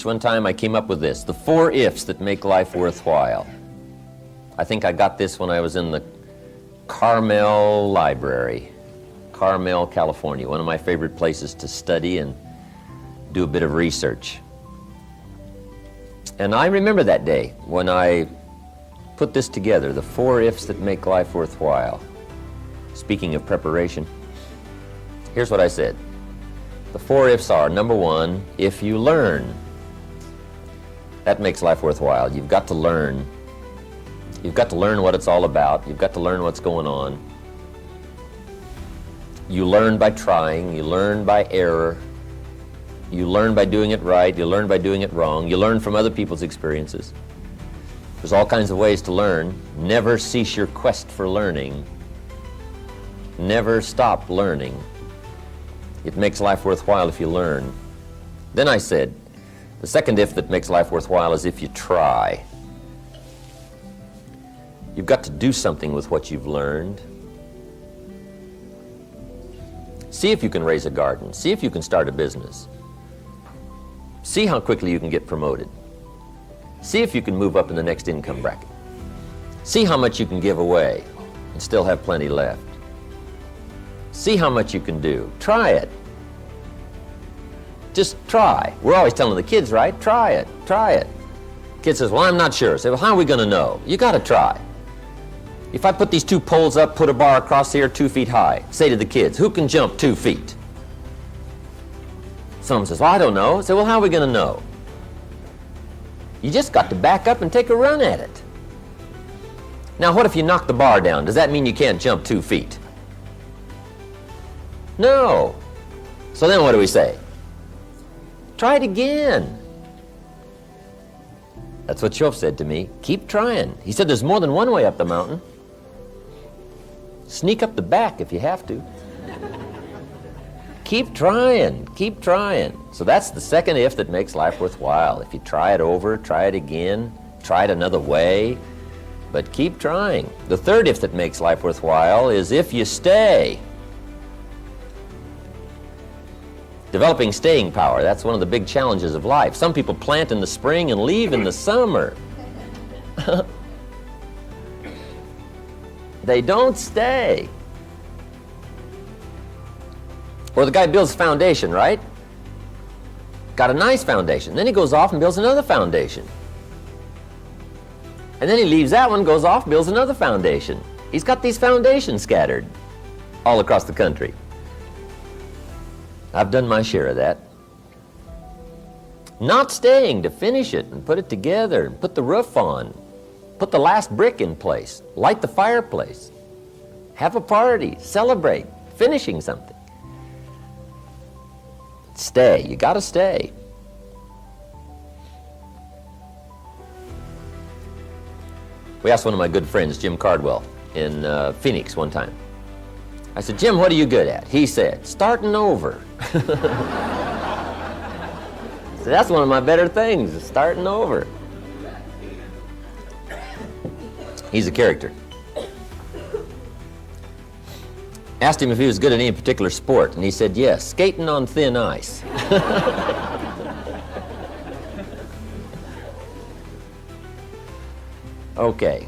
One time I came up with this, the 4 ifs that make life worthwhile. I think I got this when I was in the Carmel Library, Carmel, California, one of my favorite places to study and do a bit of research. And I remember that day when I put this together, the 4 ifs that make life worthwhile. Speaking of preparation, here's what I said. The 4 ifs are, number 1, if you learn. That makes life worthwhile. You've got to learn. You've got to learn what it's all about. You've got to learn what's going on. You learn by trying. You learn by error. You learn by doing it right. You learn by doing it wrong. You learn from other people's experiences. There's all kinds of ways to learn. Never cease your quest for learning. Never stop learning. It makes life worthwhile if you learn. Then I said, the second if that makes life worthwhile is if you try. You've got to do something with what you've learned. See if you can raise a garden. See if you can start a business. See how quickly you can get promoted. See if you can move up in the next income bracket. See how much you can give away and still have plenty left. See how much you can do. Try it. Just try. We're always telling the kids, right? Try it. Try it. Kid says, well, I'm not sure. Say, well, how are we going to know? You got to try. If I put these 2 poles up, put a bar across here 2 feet high, say to the kids, who can jump 2 feet? Someone says, well, I don't know. Say, well, how are we going to know? You just got to back up and take a run at it. Now, what if you knock the bar down? Does that mean you can't jump 2 feet? No. So then what do we say? Try it again. That's what Shoaff said to me. Keep trying. He said there's more than one way up the mountain. Sneak up the back if you have to. Keep trying. Keep trying. So that's the second if that makes life worthwhile. If you try it over, try it again, try it another way, but keep trying. The third if that makes life worthwhile is if you stay. Developing staying power, that's one of the big challenges of life. Some people plant in the spring and leave in the summer. They don't stay. Or the guy builds a foundation, right? Got a nice foundation. Then he goes off and builds another foundation. And then he leaves that one, goes off, builds another foundation. He's got these foundations scattered all across the country. I've done my share of that. Not staying to finish it and put it together and put the roof on, put the last brick in place, light the fireplace, have a party, celebrate, finishing something. Stay. You got to stay. We asked one of my good friends, Jim Cardwell, in Phoenix one time. I said, Jim, what are you good at? He said, starting over. So that's one of my better things, is starting over. He's a character. Asked him if he was good at any particular sport, and he said, yes, skating on thin ice. Okay.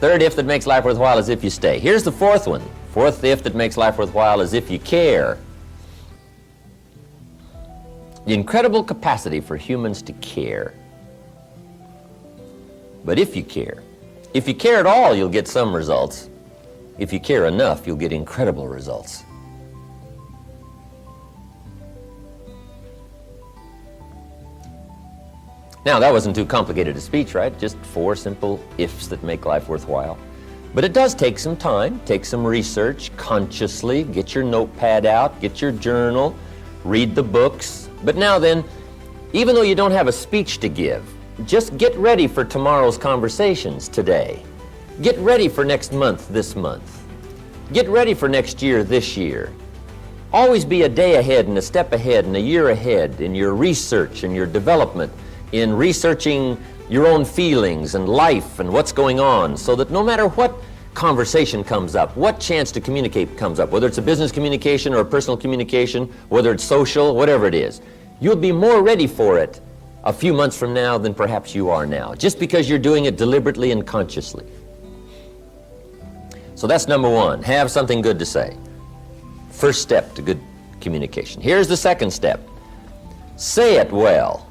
Third if that makes life worthwhile is if you stay. Here's the fourth one. Fourth if that makes life worthwhile is if you care. The incredible capacity for humans to care. But if you care at all, you'll get some results. If you care enough, you'll get incredible results. Now, that wasn't too complicated a speech, right? Just 4 simple ifs that make life worthwhile. But it does take some time, take some research, consciously, get your notepad out, get your journal, read the books. But now then, even though you don't have a speech to give, just get ready for tomorrow's conversations today. Get ready for next month this month. Get ready for next year this year. Always be a day ahead and a step ahead and a year ahead in your research and your development, in researching your own feelings and life and what's going on, so that no matter what conversation comes up, what chance to communicate comes up, whether it's a business communication or a personal communication, whether it's social, whatever it is, you'll be more ready for it a few months from now than perhaps you are now, just because you're doing it deliberately and consciously. So that's number one, have something good to say. First step to good communication. Here's the second step. Say it well.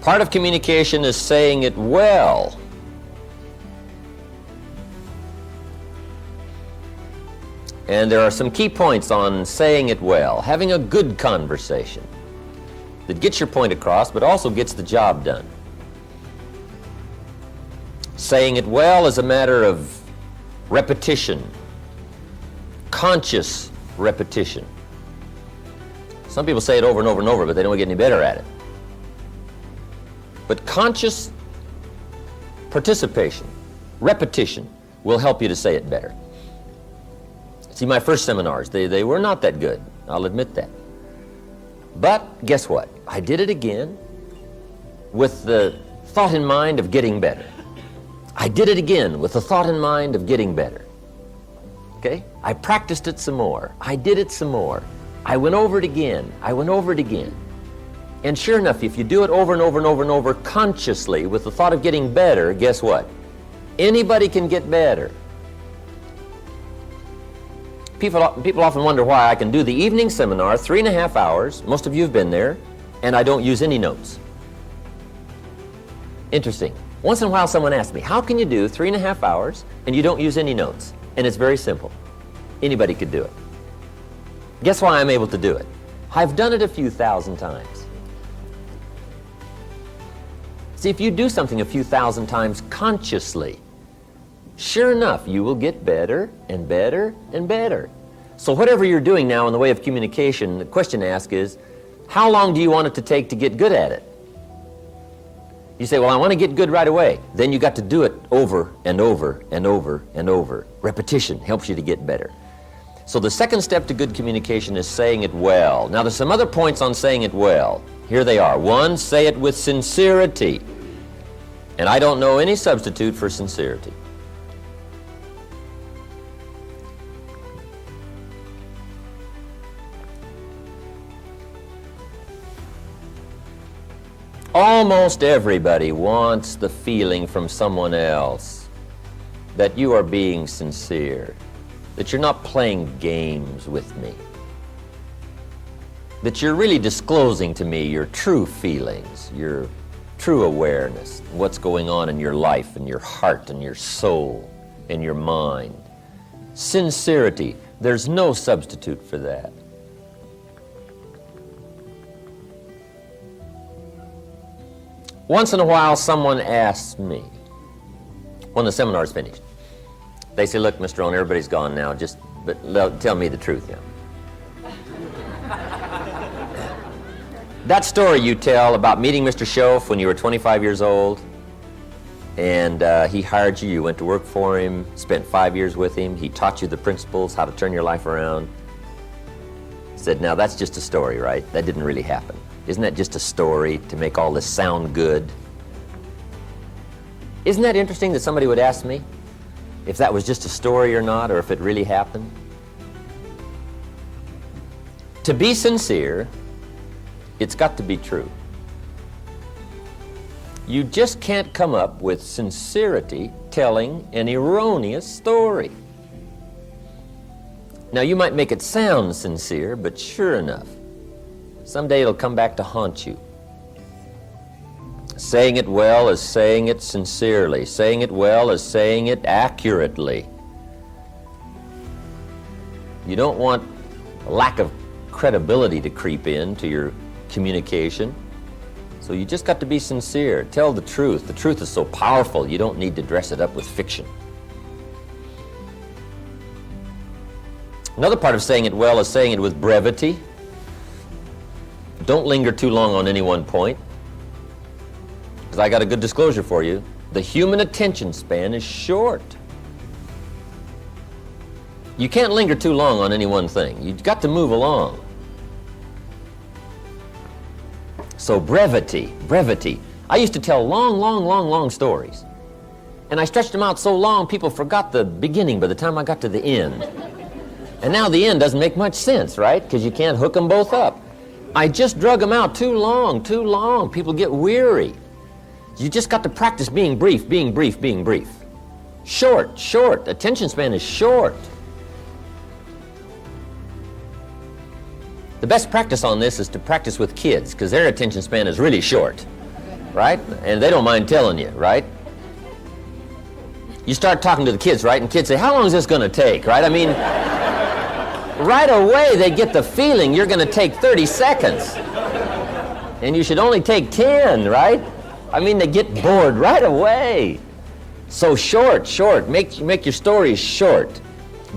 Part of communication is saying it well. And there are some key points on saying it well. Having a good conversation that gets your point across, but also gets the job done. Saying it well is a matter of repetition, conscious repetition. Some people say it over and over and over, but they don't get any better at it. But conscious participation, repetition, will help you to say it better. See, my first seminars, they were not that good. I'll admit that. But guess what? I did it again with the thought in mind of getting better. I did it again with the thought in mind of getting better. Okay? I practiced it some more. I did it some more. I went over it again. I went over it again. And sure enough, if you do it over and over and over and over consciously with the thought of getting better, guess what? Anybody can get better. People often wonder why I can do the evening seminar, 3.5 hours, most of you have been there, and I don't use any notes. Interesting. Once in a while someone asks me, how can you do 3.5 hours and you don't use any notes? And it's very simple. Anybody could do it. Guess why I'm able to do it? I've done it a few thousand times. See, if you do something a few thousand times consciously, sure enough, you will get better and better and better. So whatever you're doing now in the way of communication, the question to ask is, how long do you want it to take to get good at it? You say, well, I want to get good right away. Then you got to do it over and over and over and over. Repetition helps you to get better. So the second step to good communication is saying it well. Now there's some other points on saying it well. Here they are. One, say it with sincerity. And I don't know any substitute for sincerity. Almost everybody wants the feeling from someone else that you are being sincere, that you're not playing games with me, that you're really disclosing to me your true feelings, your true awareness, what's going on in your life and your heart and your soul and your mind. Sincerity, there's no substitute for that. Once in a while, someone asks me, when the seminar's finished, they say, look, Mr. Owen, everybody's gone now, but tell me the truth now. That story you tell about meeting Mr. Schoaf when you were 25 years old, and he hired you, you went to work for him, spent 5 years with him, he taught you the principles, how to turn your life around. Said, now that's just a story, right? That didn't really happen. Isn't that just a story to make all this sound good? Isn't that interesting that somebody would ask me if that was just a story or not, or if it really happened? To be sincere, it's got to be true. You just can't come up with sincerity telling an erroneous story. Now, you might make it sound sincere, but sure enough, someday it'll come back to haunt you. Saying it well is saying it sincerely. Saying it well is saying it accurately. You don't want a lack of credibility to creep into your communication. So you just got to be sincere. Tell the truth. The truth is so powerful, you don't need to dress it up with fiction. Another part of saying it well is saying it with brevity. Don't linger too long on any one point, because I got a good disclosure for you. The human attention span is short. You can't linger too long on any one thing. You've got to move along. So brevity. I used to tell long stories. And I stretched them out so long, people forgot the beginning by the time I got to the end. And now the end doesn't make much sense, right? Because you can't hook them both up. I just drug them out too long, too long. People get weary. You just got to practice being brief, being brief, being brief. Short, short. Attention span is short. The best practice on this is to practice with kids, because their attention span is really short, right? And they don't mind telling you, right? You start talking to the kids, right? And kids say, how long is this going to take, right? I mean, right away they get the feeling you're going to take 30 seconds. And you should only take 10, right? I mean, they get bored right away. So short, short. Make your stories short.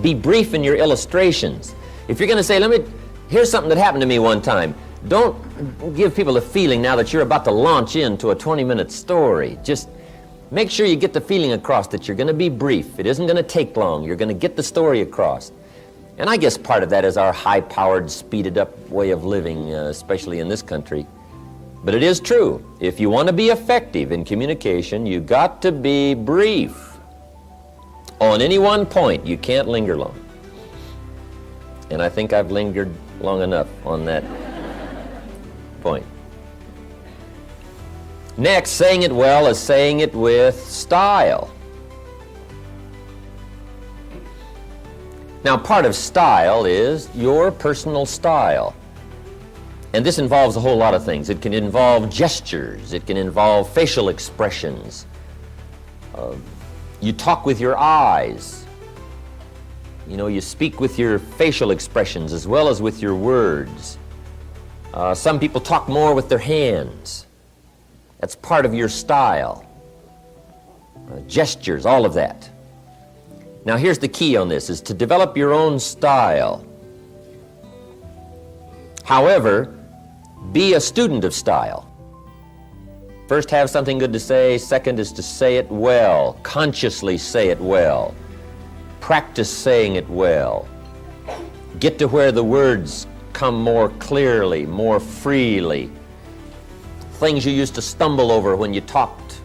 Be brief in your illustrations. If you're going to say, here's something that happened to me one time. Don't give people a feeling now that you're about to launch into a 20-minute story. Just make sure you get the feeling across that you're going to be brief. It isn't going to take long. You're going to get the story across. And I guess part of that is our high-powered, speeded-up way of living, especially in this country. But it is true. If you want to be effective in communication, you got to be brief. On any one point, you can't linger long. And I think I've lingered long enough on that point. Next, saying it well is saying it with style. Now, part of style is your personal style. And this involves a whole lot of things. It can involve gestures. It can involve facial expressions. You talk with your eyes. You know, you speak with your facial expressions as well as with your words. Some people talk more with their hands. That's part of your style. Gestures, all of that. Now here's the key on this, is to develop your own style. However, be a student of style. First, have something good to say. Second is to say it well. Consciously say it well. Practice saying it well. Get to where the words come more clearly, more freely. Things you used to stumble over when you talked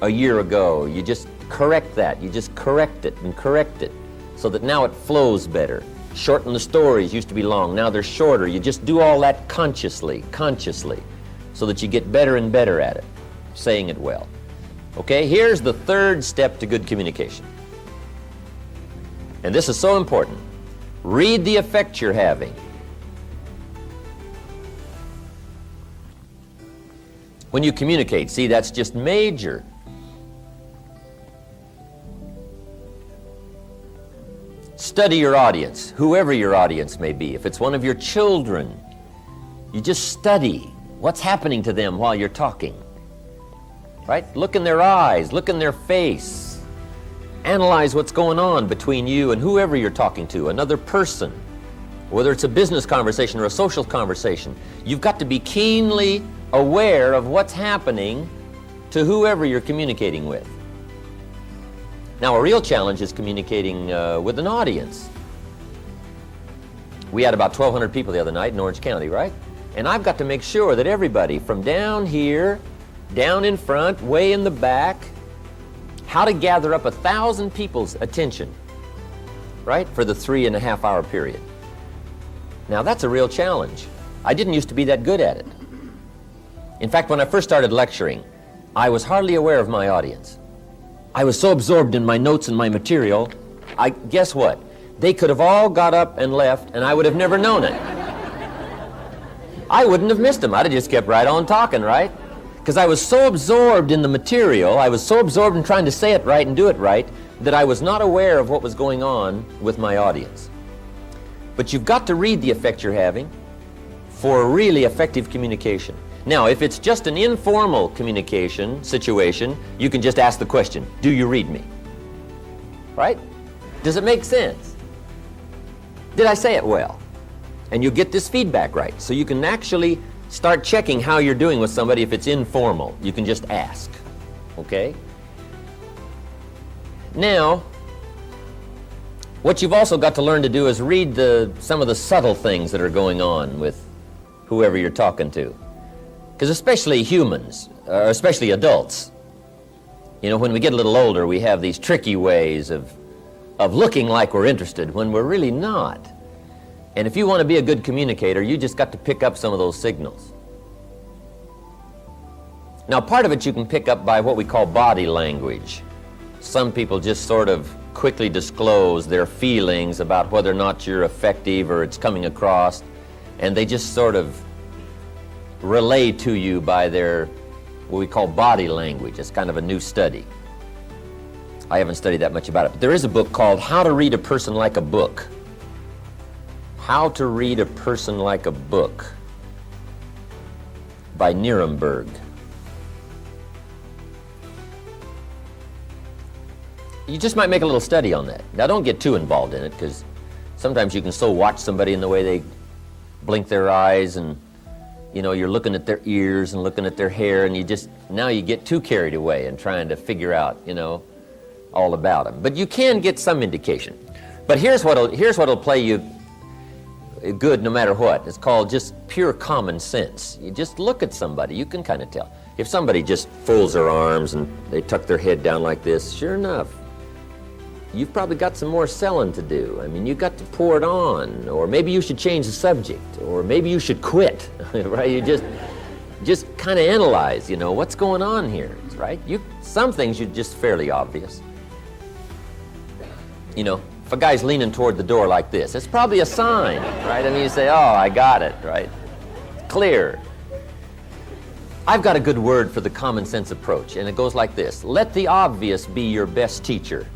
a year ago, you just correct that. You just correct it and correct it so that now it flows better. Shorten the stories, used to be long, now they're shorter. You just do all that consciously, so that you get better and better at it, saying it well. Okay, here's the third step to good communication. And this is so important. Read the effect you're having. When you communicate, see, that's just major. Study your audience, whoever your audience may be. If it's one of your children, you just study what's happening to them while you're talking. Right? Look in their eyes, look in their face. Analyze what's going on between you and whoever you're talking to, another person. Whether it's a business conversation or a social conversation, you've got to be keenly aware of what's happening to whoever you're communicating with. Now, a real challenge is communicating with an audience. We had about 1,200 people the other night in Orange County, right? And I've got to make sure that everybody from down here, down in front, way in the back, how to gather up 1,000 people's attention, right, for the 3.5-hour period. Now, that's a real challenge. I didn't used to be that good at it. In fact, when I first started lecturing, I was hardly aware of my audience. I was so absorbed in my notes and my material, guess what? They could have all got up and left, and I would have never known it. I wouldn't have missed them. I'd have just kept right on talking, right? Because I was so absorbed in the material, I was so absorbed in trying to say it right and do it right, that I was not aware of what was going on with my audience. But you've got to read the effect you're having for a really effective communication. Now, if it's just an informal communication situation, you can just ask the question, do you read me? Right? Does it make sense? Did I say it well? And you get this feedback right. So you can actually start checking how you're doing with somebody if it's informal. You can just ask, okay? Now, what you've also got to learn to do is read some of the subtle things that are going on with whoever you're talking to. Because especially humans, especially adults, you know, when we get a little older, we have these tricky ways of of looking like we're interested when we're really not. And if you want to be a good communicator, you just got to pick up some of those signals. Now, part of it you can pick up by what we call body language. Some people just sort of quickly disclose their feelings about whether or not you're effective or it's coming across, and they just sort of relay to you by their, what we call body language. It's kind of a new study. I haven't studied that much about it, but there is a book called How to Read a Person Like a Book. How to Read a Person Like a Book by Nuremberg. You just might make a little study on that. Now, don't get too involved in it, because sometimes you can so watch somebody in the way they blink their eyes, and you know, you're looking at their ears and looking at their hair, and now you get too carried away in trying to figure out, you know, all about them. But you can get some indication. But here's what'll play you good no matter what. It's called just pure common sense. You just look at somebody, you can kind of tell. If somebody just folds their arms and they tuck their head down like this, sure enough, you've probably got some more selling to do. I mean, you've got to pour it on, or maybe you should change the subject, or maybe you should quit, right? You just kind of analyze, you know, what's going on here, right? Some things are just fairly obvious. You know, if a guy's leaning toward the door like this, it's probably a sign, right? I mean, you say, oh, I got it, right? Clear. I've got a good word for the common sense approach, and it goes like this. Let the obvious be your best teacher.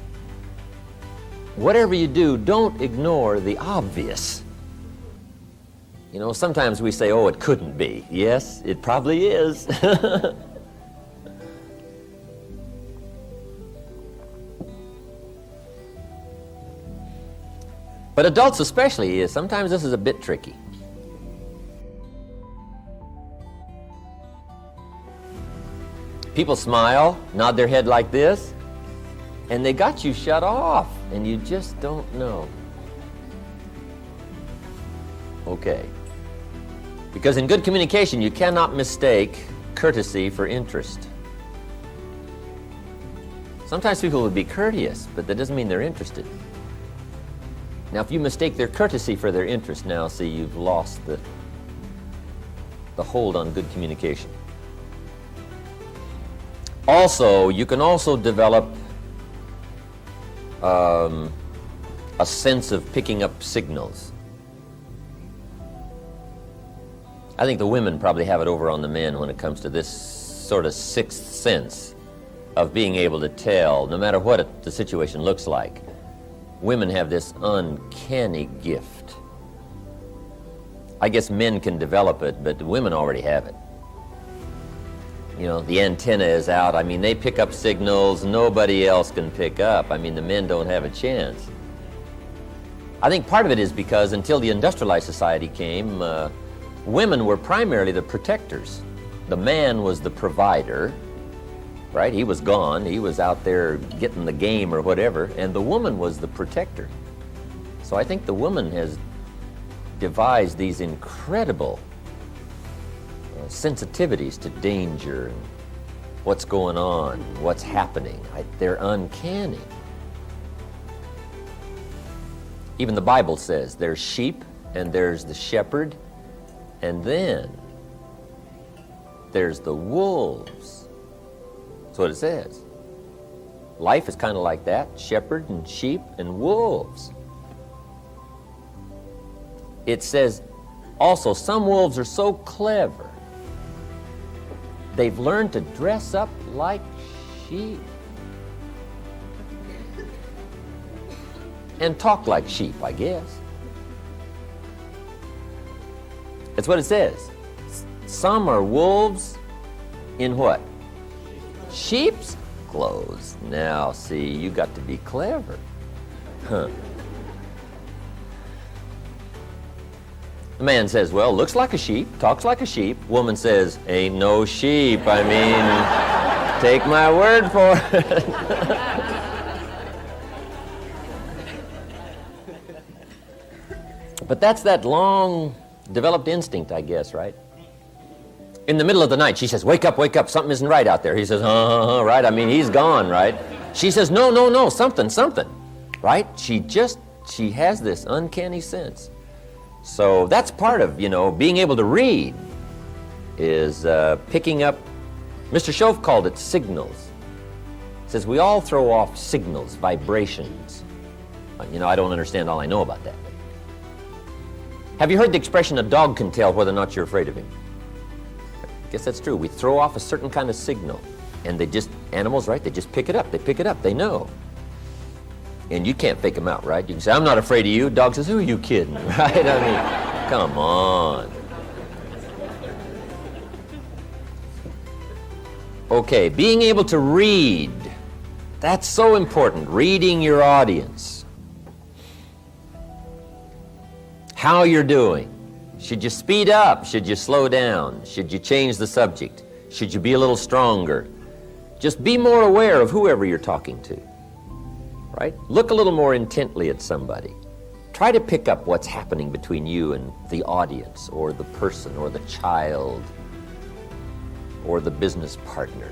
Whatever you do, don't ignore the obvious. You know, sometimes we say, oh, it couldn't be. Yes, it probably is. But adults especially, sometimes this is a bit tricky. People smile, nod their head like this, and they got you shut off, and you just don't know. Okay. Because in good communication, you cannot mistake courtesy for interest. Sometimes people will be courteous, but that doesn't mean they're interested. Now, if you mistake their courtesy for their interest, now, see, you've lost the hold on good communication. Also, you can also develop a sense of picking up signals. I think the women probably have it over on the men when it comes to this sort of sixth sense of being able to tell, no matter what the situation looks like. Women have this uncanny gift. I guess men can develop it, but women already have it. You know, the antenna is out. I mean, they pick up signals nobody else can pick up. I mean, the men don't have a chance. I think part of it is because until the industrialized society came, women were primarily the protectors. The man was the provider, right? He was gone. He was out there getting the game or whatever, and the woman was the protector. So I think the woman has devised these incredible sensitivities to danger and what's going on, what's happening. They're uncanny. Even the Bible says there's sheep and there's the shepherd, and then there's the wolves. That's what it says. Life is kind of like that, shepherd and sheep and wolves. It says also some wolves are so clever, they've learned to dress up like sheep and talk like sheep, I guess. That's what it says. Some are wolves in what? Sheep's clothes. Now, see, you got to be clever. Huh. The man says, well, looks like a sheep, talks like a sheep. Woman says, ain't no sheep. I mean, take my word for it. But that's that long developed instinct, I guess, right? In the middle of the night, she says, wake up, something isn't right out there. He says, right? I mean, he's gone, right? She says, no, something. right? She has this uncanny sense. So that's part of, being able to read is picking up. Mr. Shove called it signals. He says we all throw off signals, vibrations. I don't understand all I know about that. Have you heard the expression, a dog can tell whether or not you're afraid of him? I guess that's true. We throw off a certain kind of signal, and animals, right? They just pick it up. They pick it up. They know. And you can't fake them out, right? You can say, I'm not afraid of you. Dog says, who are you kidding, right? I mean, come on. Okay, being able to read. That's so important, reading your audience. How you're doing. Should you speed up? Should you slow down? Should you change the subject? Should you be a little stronger? Just be more aware of whoever you're talking to, right? Look a little more intently at somebody. Try to pick up what's happening between you and the audience, or the person, or the child, or the business partner.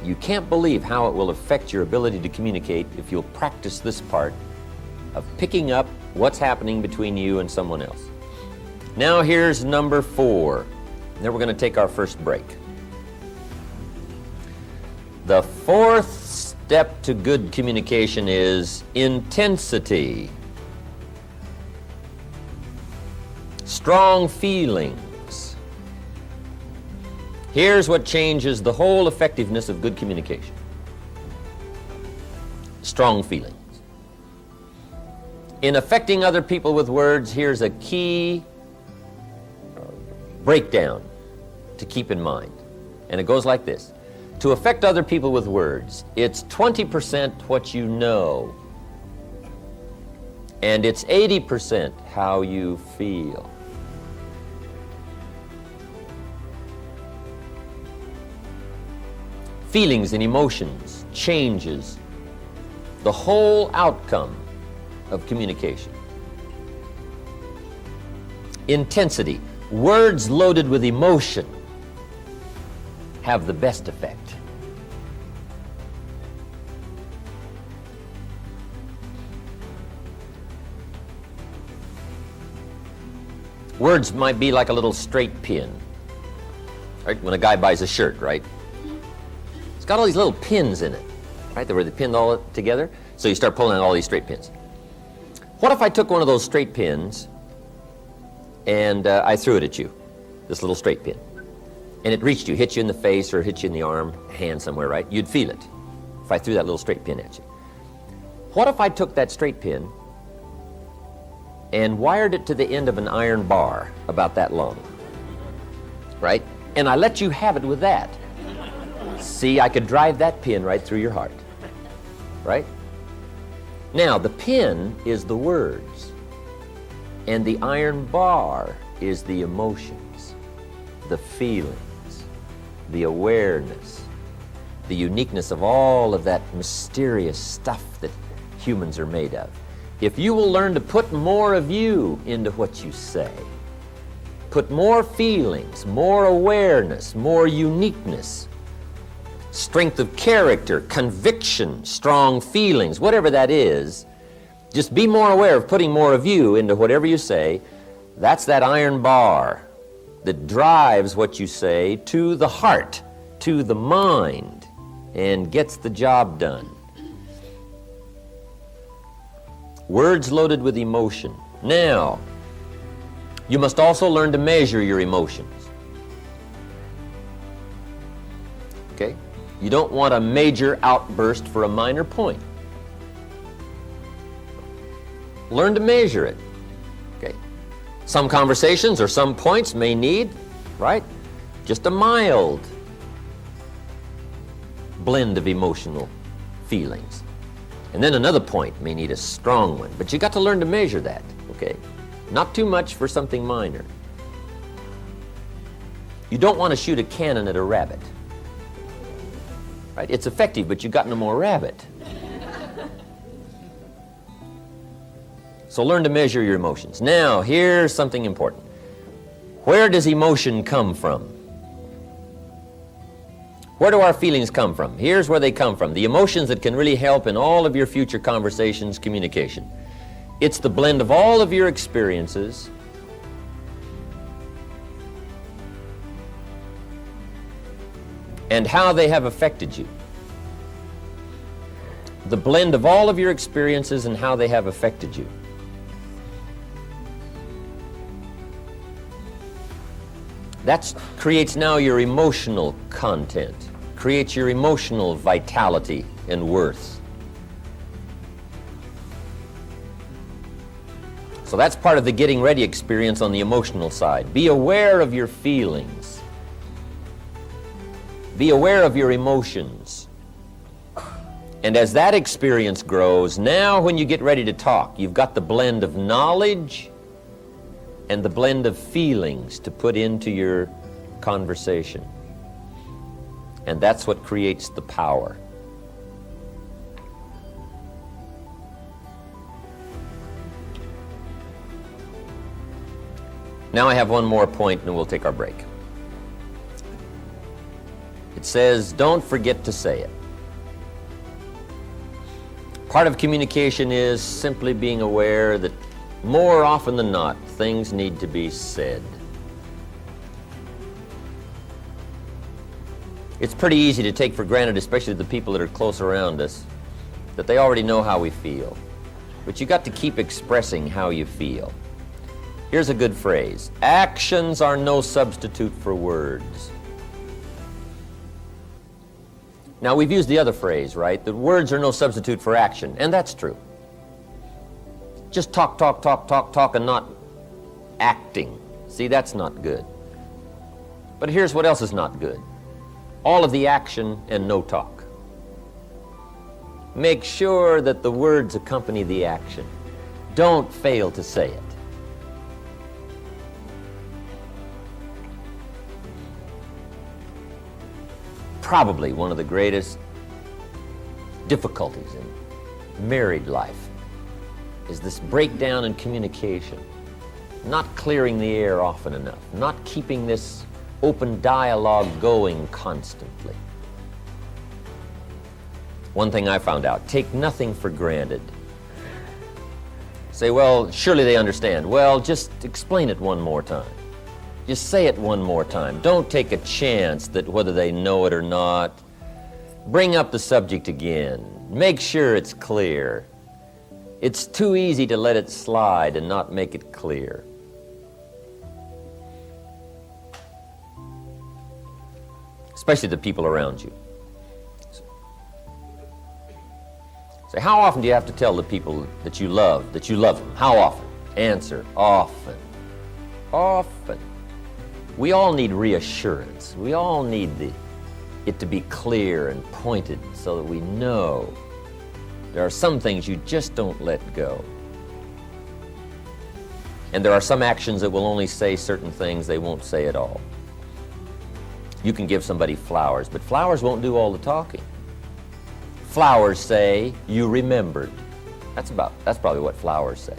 You can't believe how it will affect your ability to communicate if you'll practice this part of picking up what's happening between you and someone else. Now here's number 4. Then we're going to take our first break. The 4th step to good communication is intensity. Strong feelings. Here's what changes the whole effectiveness of good communication. Strong feelings. In affecting other people with words, here's a key breakdown to keep in mind. And it goes like this. To affect other people with words, it's 20% what you know, and it's 80% how you feel. Feelings and emotions changes the whole outcome of communication. Intensity. Words loaded with emotion have the best effect. Words might be like a little straight pin, right? When a guy buys a shirt, right? It's got all these little pins in it, right? Where they pinned all together. So you start pulling out all these straight pins. What if I took one of those straight pins and I threw it at you, this little straight pin, and it reached you, hit you in the face or hit you in the arm, hand somewhere, right? You'd feel it if I threw that little straight pin at you. What if I took that straight pin and wired it to the end of an iron bar about that long, right? And I let you have it with that. See, I could drive that pin right through your heart, right? Now, the pin is the words, and the iron bar is the emotions, the feelings, the awareness, the uniqueness of all of that mysterious stuff that humans are made of. If you will learn to put more of you into what you say, put more feelings, more awareness, more uniqueness, strength of character, conviction, strong feelings, whatever that is, just be more aware of putting more of you into whatever you say. That's that iron bar that drives what you say to the heart, to the mind, and gets the job done. Words loaded with emotion. Now, you must also learn to measure your emotions. Okay? You don't want a major outburst for a minor point. Learn to measure it. Okay? Some conversations or some points may need, right, just a mild blend of emotional feelings. And then another point may need a strong one. But you got to learn to measure that, okay? Not too much for something minor. You don't want to shoot a cannon at a rabbit. Right? It's effective, but you got no more rabbit. So learn to measure your emotions. Now, here's something important. Where does emotion come from? Where do our feelings come from? Here's where they come from. The emotions that can really help in all of your future conversations, communication. It's the blend of all of your experiences and how they have affected you. The blend of all of your experiences and how they have affected you. That creates now your emotional content, creates your emotional vitality and worth. So that's part of the getting ready experience on the emotional side. Be aware of your feelings. Be aware of your emotions. And as that experience grows, now when you get ready to talk, you've got the blend of knowledge and the blend of feelings to put into your conversation. And that's what creates the power. Now I have one more point and we'll take our break. It says, don't forget to say it. Part of communication is simply being aware that more often than not, things need to be said. It's pretty easy to take for granted, especially the people that are close around us, that they already know how we feel. But you got to keep expressing how you feel. Here's a good phrase. Actions are no substitute for words. Now, we've used the other phrase, right? That words are no substitute for action, and that's true. Just talk, talk, talk, talk, talk, and not acting. See, that's not good. But here's what else is not good. All of the action and no talk. Make sure that the words accompany the action. Don't fail to say it. Probably one of the greatest difficulties in married life is this breakdown in communication, not clearing the air often enough, not keeping this open dialogue going constantly. One thing I found out, take nothing for granted. Say, well, surely they understand. Well, just explain it one more time. Just say it one more time. Don't take a chance that whether they know it or not. Bring up the subject again. Make sure it's clear. It's too easy to let it slide and not make it clear. Especially the people around you. So how often do you have to tell the people that you love them? How often? Answer, often. Often. We all need reassurance. We all need it to be clear and pointed so that we know. There are some things you just don't let go. And there are some actions that will only say certain things they won't say at all. You can give somebody flowers, but flowers won't do all the talking. Flowers say, you remembered. That's probably what flowers say.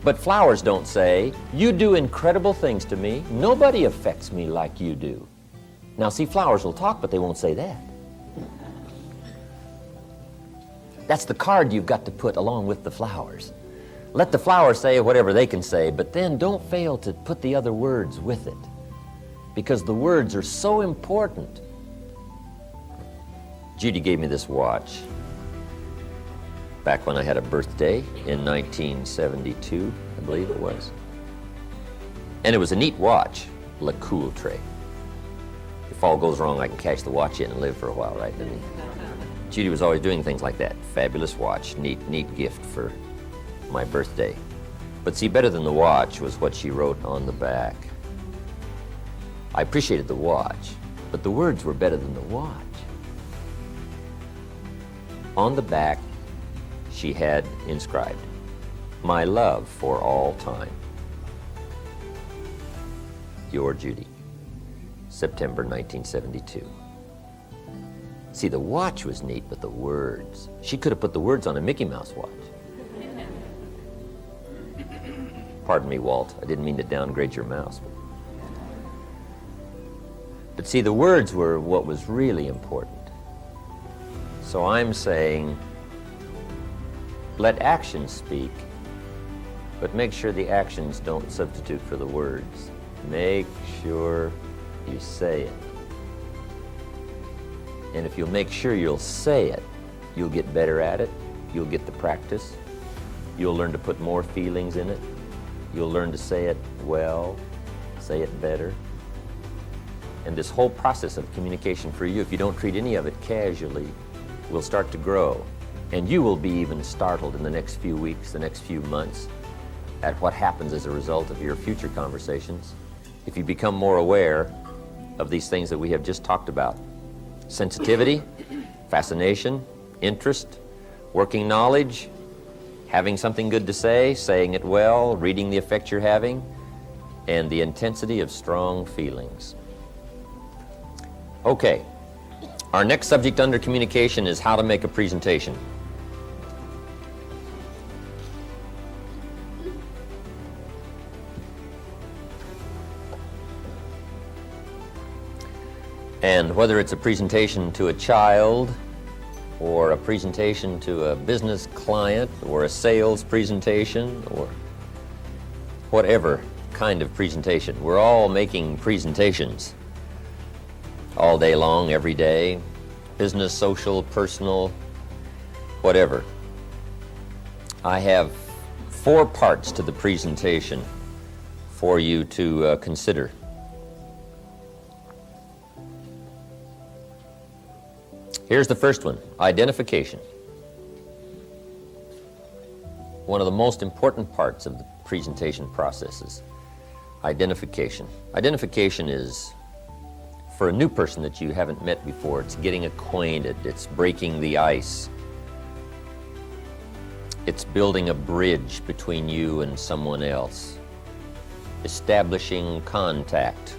But flowers don't say, you do incredible things to me. Nobody affects me like you do. Now see, flowers will talk, but they won't say that. That's the card you've got to put along with the flowers. Let the flowers say whatever they can say, but then don't fail to put the other words with it, because the words are so important. Judy gave me this watch back when I had a birthday in 1972, I believe it was. And it was a neat watch, Le Cool Tray. If all goes wrong, I can cash the watch in and live for a while, right? Judy was always doing things like that. Fabulous watch, neat gift for my birthday. But see, better than the watch was what she wrote on the back. I appreciated the watch, but the words were better than the watch. On the back, she had inscribed, my love for all time. Your Judy, September 1972. See, the watch was neat, but the words. She could have put the words on a Mickey Mouse watch. Pardon me, Walt. I didn't mean to downgrade your mouse. But see, the words were what was really important. So I'm saying, let actions speak, but make sure the actions don't substitute for the words. Make sure you say it. And if you'll make sure you'll say it, you'll get better at it, you'll get the practice, you'll learn to put more feelings in it, you'll learn to say it well, say it better. And this whole process of communication for you, if you don't treat any of it casually, will start to grow. And you will be even startled in the next few weeks, the next few months, at what happens as a result of your future conversations if you become more aware of these things that we have just talked about. Sensitivity, fascination, interest, working knowledge, having something good to say, saying it well, reading the effect you're having, and the intensity of strong feelings. Okay, our next subject under communication is how to make a presentation. And whether it's a presentation to a child, or a presentation to a business client, or a sales presentation, or whatever kind of presentation, we're all making presentations all day long, every day, business, social, personal, whatever. I have 4 parts to the presentation for you to consider. Here's the first one, identification. One of the most important parts of the presentation process is identification. Identification is, for a new person that you haven't met before, it's getting acquainted, it's breaking the ice. It's building a bridge between you and someone else, establishing contact,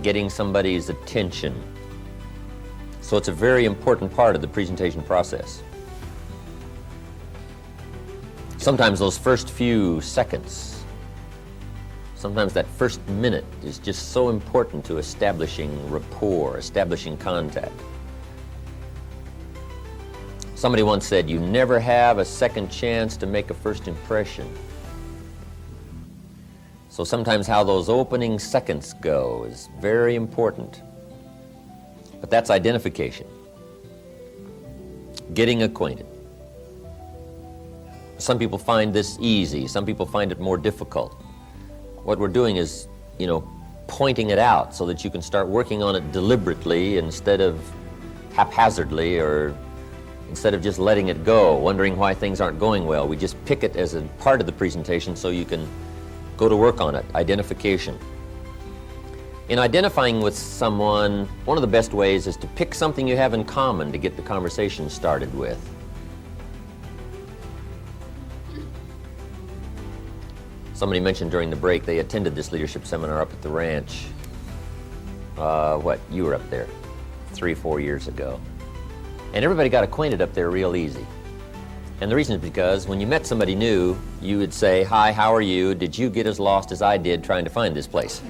getting somebody's attention. So it's a very important part of the presentation process. Sometimes those first few seconds, sometimes that first minute is just so important to establishing rapport, establishing contact. Somebody once said, you never have a second chance to make a first impression. So sometimes how those opening seconds go is very important. But that's identification, getting acquainted. Some people find this easy, some people find it more difficult. What we're doing is, pointing it out so that you can start working on it deliberately instead of haphazardly, or instead of just letting it go, wondering why things aren't going well. We just pick it as a part of the presentation so you can go to work on it, identification. In identifying with someone, one of the best ways is to pick something you have in common to get the conversation started with. Somebody mentioned during the break they attended this leadership seminar up at the ranch. You were up there 3-4 years ago. And everybody got acquainted up there real easy. And the reason is because when you met somebody new, you would say, hi, how are you? Did you get as lost as I did trying to find this place?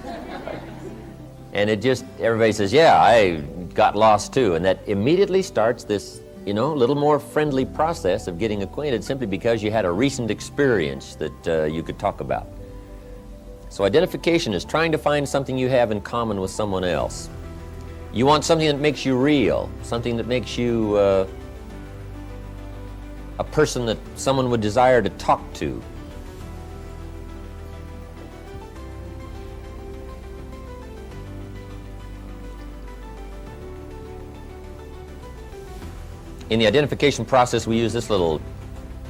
And everybody says, yeah, I got lost too. And that immediately starts this, little more friendly process of getting acquainted simply because you had a recent experience that you could talk about. So identification is trying to find something you have in common with someone else. You want something that makes you real, something that makes you a person that someone would desire to talk to. In the identification process, we use this little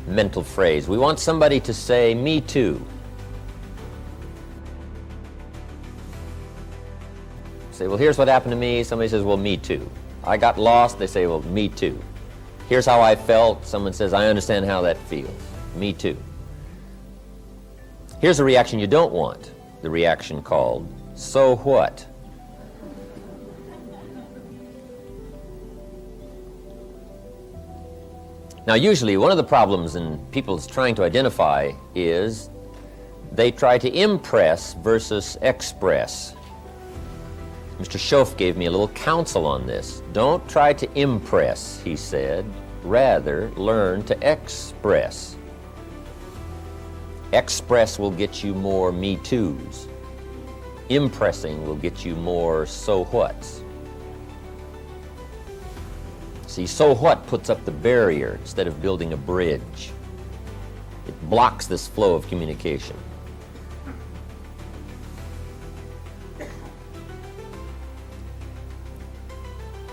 mental phrase. We want somebody to say, me too. Say, well, here's what happened to me. Somebody says, well, me too. I got lost. They say, well, me too. Here's how I felt. Someone says, I understand how that feels. Me too. Here's a reaction you don't want. The reaction called, so what? Now, usually one of the problems in people's trying to identify is they try to impress versus express. Mr. Schoaf gave me a little counsel on this. Don't try to impress, he said. Rather, learn to express. Express will get you more me toos. Impressing will get you more so whats. See, so what puts up the barrier instead of building a bridge. It blocks this flow of communication.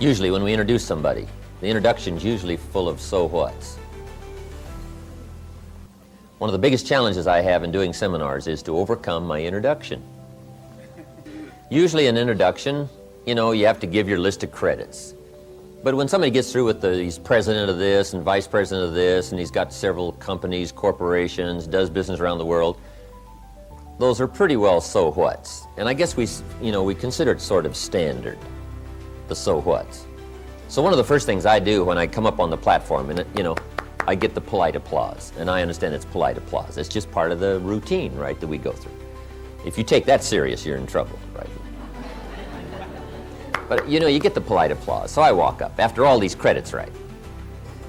Usually when we introduce somebody, the introduction's usually full of so whats. One of the biggest challenges I have in doing seminars is to overcome my introduction. Usually an introduction, you know, you have to give your list of credits. But when somebody gets through with he's president of this and vice president of this, and he's got several companies, corporations, does business around the world, those are pretty well so whats. And I guess we consider it sort of standard, the so whats. So one of the first things I do when I come up on the platform, and I get the polite applause, and I understand it's polite applause. It's just part of the routine, right, that we go through. If you take that serious, you're in trouble, right? But you get the polite applause. So I walk up after all these credits, right?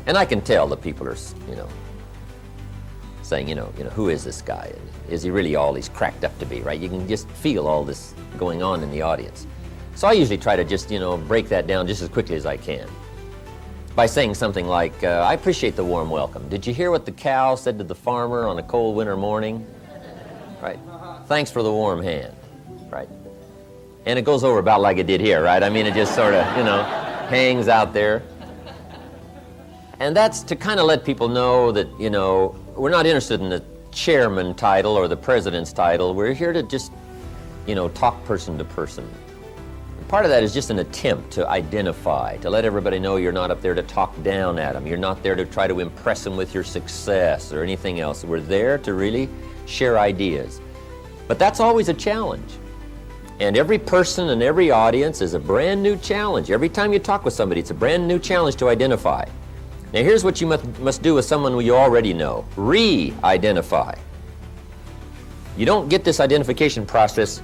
And I can tell the people are, saying, who is this guy? And is he really all he's cracked up to be, right? You can just feel all this going on in the audience. So I usually try to just, break that down just as quickly as I can by saying something like, I appreciate the warm welcome. Did you hear what the cow said to the farmer on a cold winter morning? Right? Thanks for the warm hand, right? And it goes over about like it did here, right? I mean, it just sort of, hangs out there. And that's to kind of let people know that, we're not interested in the chairman title or the president's title. We're here to just, talk person to person. And part of that is just an attempt to identify, to let everybody know you're not up there to talk down at them. You're not there to try to impress them with your success or anything else. We're there to really share ideas. But that's always a challenge. And every person and every audience is a brand new challenge. Every time you talk with somebody, it's a brand new challenge to identify. Now here's what you must do with someone who you already know. Re-identify. You don't get this identification process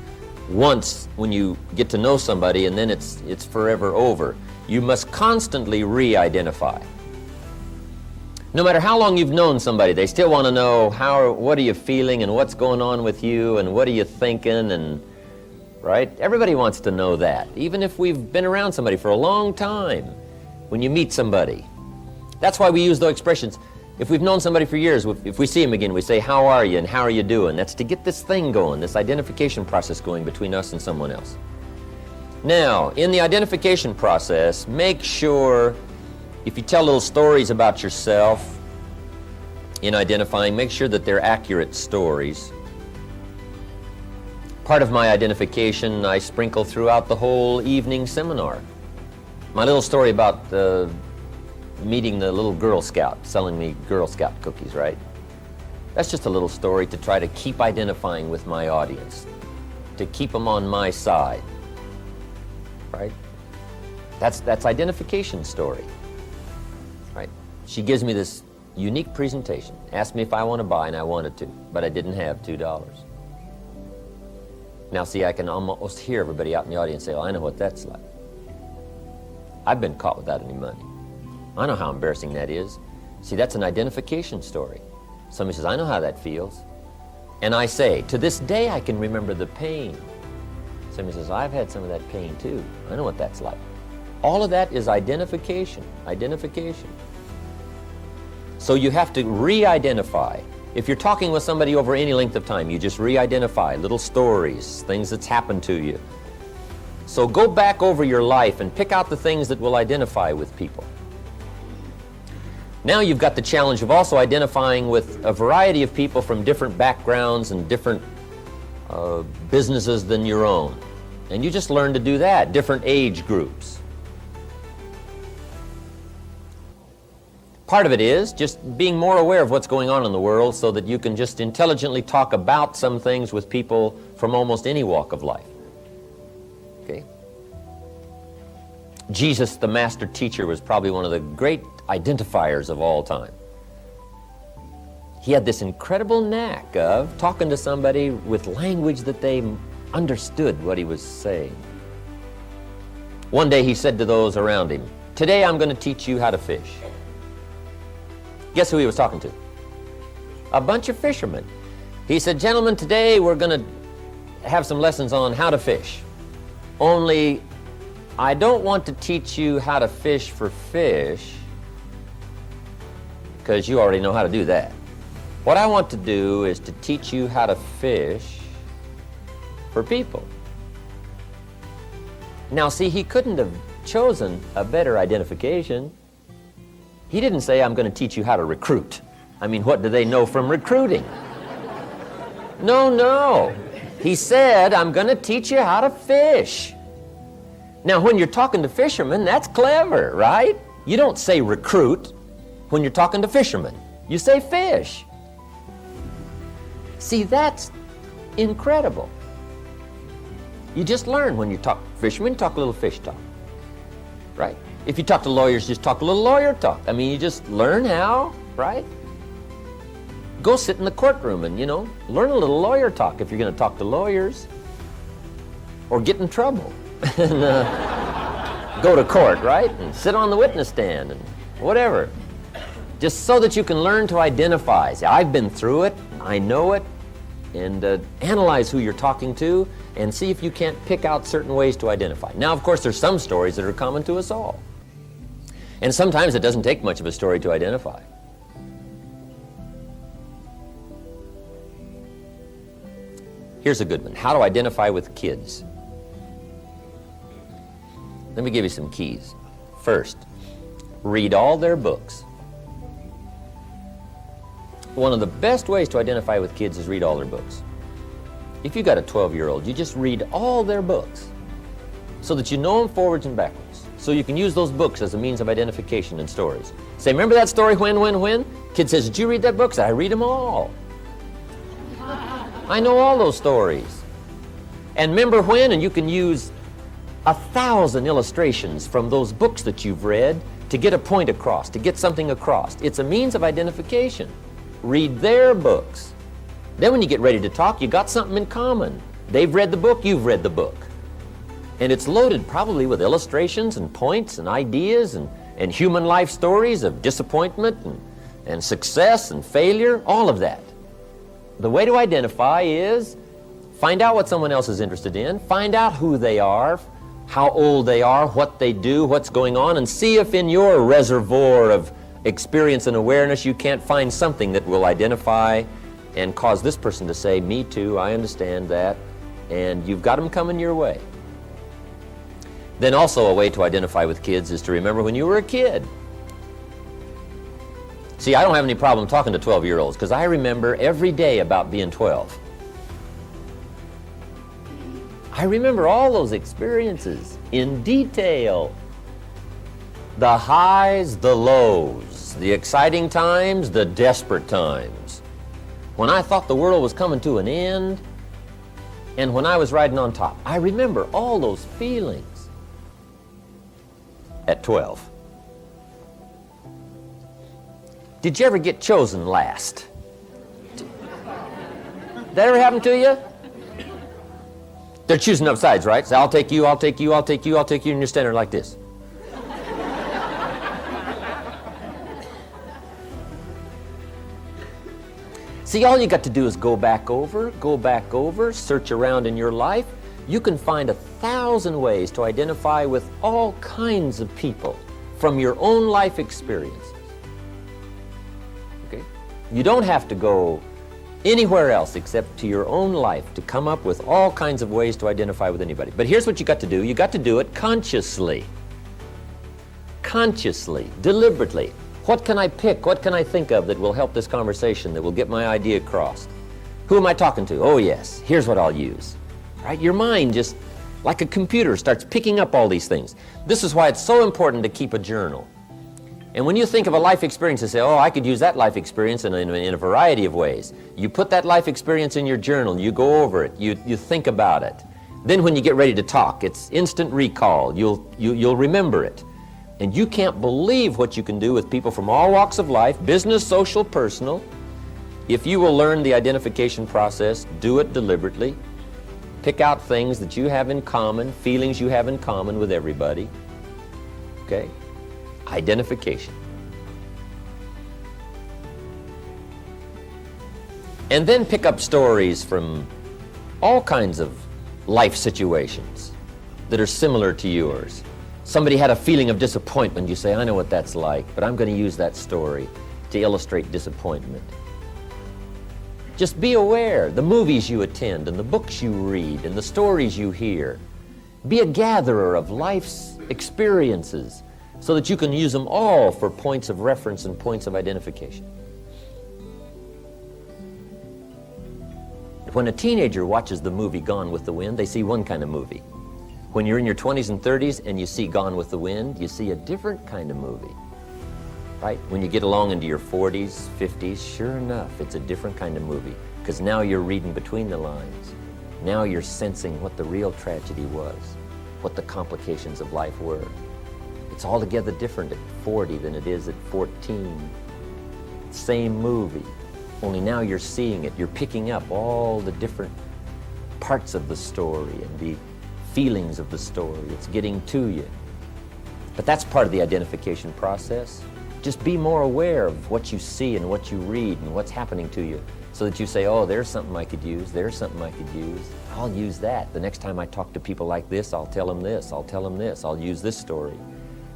once when you get to know somebody and then it's forever over. You must constantly re-identify. No matter how long you've known somebody, they still want to know what are you feeling and what's going on with you and what are you thinking, and right? Everybody wants to know that, even if we've been around somebody for a long time. When you meet somebody, that's why we use those expressions. If we've known somebody for years, if we see them again, we say, how are you and how are you doing? That's to get this thing going, this identification process going between us and someone else. Now, in the identification process, make sure if you tell little stories about yourself in identifying, make sure that they're accurate stories. Part of my identification I sprinkle throughout the whole evening seminar. My little story about meeting the little Girl Scout, selling me Girl Scout cookies, right? That's just a little story to try to keep identifying with my audience, to keep them on my side, right? That's identification story, right? She gives me this unique presentation, asked me if I want to buy, and I wanted to, but I didn't have $2. Now see, I can almost hear everybody out in the audience say, I know what that's like. I've been caught without any money. I know how embarrassing that is. See, that's an identification story. Somebody says, I know how that feels. And I say, to this day I can remember the pain. Somebody says, I've had some of that pain too. I know what that's like. All of that is identification. So you have to re-identify. If you're talking with somebody over any length of time, you just re-identify little stories, things that's happened to you. So go back over your life and pick out the things that will identify with people. Now you've got the challenge of also identifying with a variety of people from different backgrounds and different businesses than your own. And you just learn to do that, different age groups. Part of it is just being more aware of what's going on in the world so that you can just intelligently talk about some things with people from almost any walk of life. Okay? Jesus, the master teacher, was probably one of the great identifiers of all time. He had this incredible knack of talking to somebody with language that they understood what he was saying. One day he said to those around him, "Today I'm going to teach you how to fish." Guess who he was talking to? A bunch of fishermen. He said, "Gentlemen, today we're going to have some lessons on how to fish. Only I don't want to teach you how to fish for fish, because you already know how to do that. What I want to do is to teach you how to fish for people." Now, see, he couldn't have chosen a better identification. He didn't say, "I'm going to teach you how to recruit." I mean, what do they know from recruiting? No. He said, "I'm going to teach you how to fish." Now, when you're talking to fishermen, that's clever, right? You don't say recruit when you're talking to fishermen. You say fish. See, that's incredible. You just learn when you talk fishermen, talk a little fish talk, right? If you talk to lawyers, just talk a little lawyer talk. I mean, you just learn how, right? Go sit in the courtroom and, learn a little lawyer talk if you're going to talk to lawyers. Or get in trouble and go to court, right? And sit on the witness stand and whatever. Just so that you can learn to identify. See, I've been through it, I know it, and analyze who you're talking to and see if you can't pick out certain ways to identify. Now, of course, there's some stories that are common to us all. And sometimes it doesn't take much of a story to identify. Here's a good one. How to identify with kids. Let me give you some keys. First, read all their books. One of the best ways to identify with kids is read all their books. If you've got a 12-year-old, you just read all their books so that you know them forwards and backwards. So you can use those books as a means of identification in stories. Say, "Remember that story, when?" Kid says, "Did you read that book?" Say, "I read them all. I know all those stories." And remember when, and you can use 1,000 illustrations from those books that you've read to get a point across, to get something across. It's a means of identification. Read their books. Then when you get ready to talk, you got something in common. They've read the book, you've read the book. And it's loaded probably with illustrations and points and ideas and human life stories of disappointment and success and failure, all of that. The way to identify is find out what someone else is interested in, find out who they are, how old they are, what they do, what's going on, and see if in your reservoir of experience and awareness you can't find something that will identify and cause this person to say, "Me too, I understand that," and you've got them coming your way. Then also a way to identify with kids is to remember when you were a kid. See, I don't have any problem talking to 12-year-olds because I remember every day about being 12. I remember all those experiences in detail. The highs, the lows, the exciting times, the desperate times. When I thought the world was coming to an end, and when I was riding on top. I remember all those feelings at 12. Did you ever get chosen last? Did that ever happen to you? They're choosing up sides, right? So I'll take you, I'll take you, I'll take you, I'll take you, and you're standing there like this. See, all you got to do is go back over, search around in your life. You can find 1,000 ways to identify with all kinds of people from your own life experiences. Okay? You don't have to go anywhere else except to your own life to come up with all kinds of ways to identify with anybody. But here's what you got to do. You got to do it consciously. Consciously, deliberately. What can I pick? What can I think of that will help this conversation, that will get my idea across? Who am I talking to? Oh yes, here's what I'll use. Right? Your mind just, like a computer, starts picking up all these things. This is why it's so important to keep a journal. And when you think of a life experience and say, oh, I could use that life experience in a variety of ways. You put that life experience in your journal, you go over it, you think about it. Then when you get ready to talk, it's instant recall. You'll remember it. And you can't believe what you can do with people from all walks of life, business, social, personal. If you will learn the identification process, do it deliberately, Pick out things that you have in common, feelings you have in common with everybody. Okay? Identification. And then pick up stories from all kinds of life situations that are similar to yours. Somebody had a feeling of disappointment. You say, I know what that's like, but I'm going to use that story to illustrate disappointment. Just be aware, the movies you attend and the books you read and the stories you hear. Be a gatherer of life's experiences so that you can use them all for points of reference and points of identification. When a teenager watches the movie Gone with the Wind, they see one kind of movie. When you're in your 20s and 30s and you see Gone with the Wind, you see a different kind of movie. Right? When you get along into your 40s, 50s, sure enough, it's a different kind of movie. Because now you're reading between the lines. Now you're sensing what the real tragedy was, what the complications of life were. It's altogether different at 40 than it is at 14. Same movie, only now you're seeing it. You're picking up all the different parts of the story and the feelings of the story. It's getting to you. But that's part of the identification process. Just be more aware of what you see and what you read and what's happening to you so that you say, oh, there's something I could use, there's something I could use. I'll use that. The next time I talk to people like this, I'll tell them this, I'll tell them this, I'll use this story.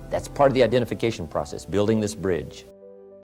That's part of the identification process, building this bridge.